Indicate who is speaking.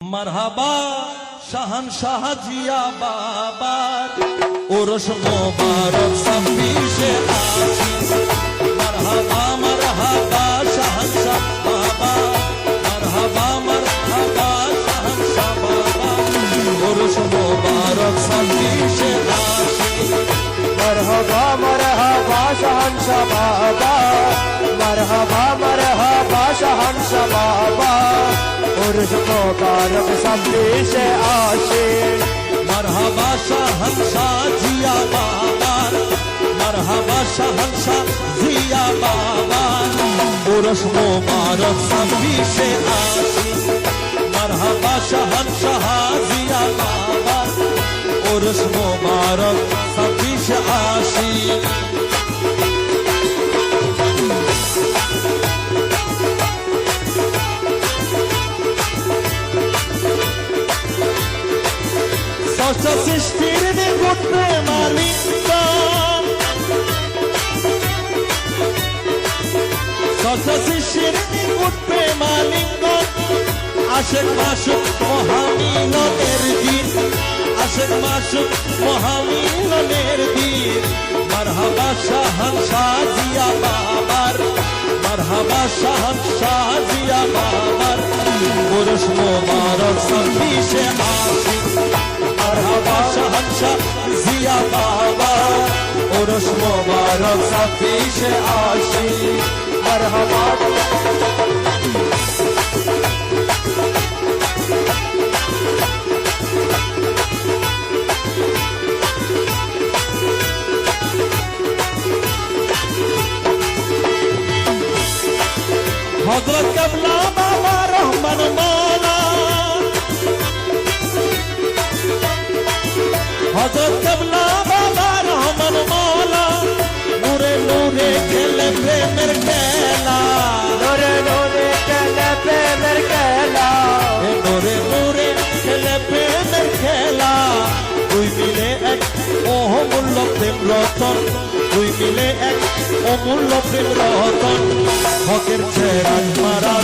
Speaker 1: मरहबा शहनशाह जिया बाबर उर्स मुबारक सबीशे मरहबा मरहबा शहनशाह बाबा मरहबा मरहबा शहनशाह बाबा उर्स मुबारक सबीशे
Speaker 2: मरहबा मरहबा शहनशाह बाबा मरहबा मरहबा शहनशाह बाबा उर्स मुबारक सबीशे आशिक
Speaker 1: मरहबा शहनशाह जिया बाबा मरहबा शहनशाह जिया बाबा उर्स मुबारक सबीशे आशिक मरहबा शहनशाह जिया बाबा उर्स मुबारक सबीशे आशिक সৃষ্টির নিগুণ প্রেমালিঙ্গ সৃষ্টির নিগুণ প্রেমালিঙ্গ আশেক মাসুক মহামিলনের দিন আশেক মাসুক মহামিলনের দিন মরহবা শাহনশাহ জিয়া বাবার মরহবা শাহনশাহ জিয়া বাবার উরস মুবারক सबीशे आशिक मरहबा शहनशाह जिया बाबा उर्स मुबारक सबीशे आशिक
Speaker 2: मरहबा
Speaker 1: हजरत कबला बाबा रहमान मौला हजरत कबला बाबा रहमान मौला नूरे नूरे खेले प्रेमेर खेला
Speaker 2: नूरे नूरे खेले प्रेमेर खेला
Speaker 1: नूरे नूरे खेले प्रेमेर खेला দুই মিলে এক অমূল্য প্রেম রতন দুই মিলে এক অমূল্য প্রেম রতন হকের ছেড়াজ মারা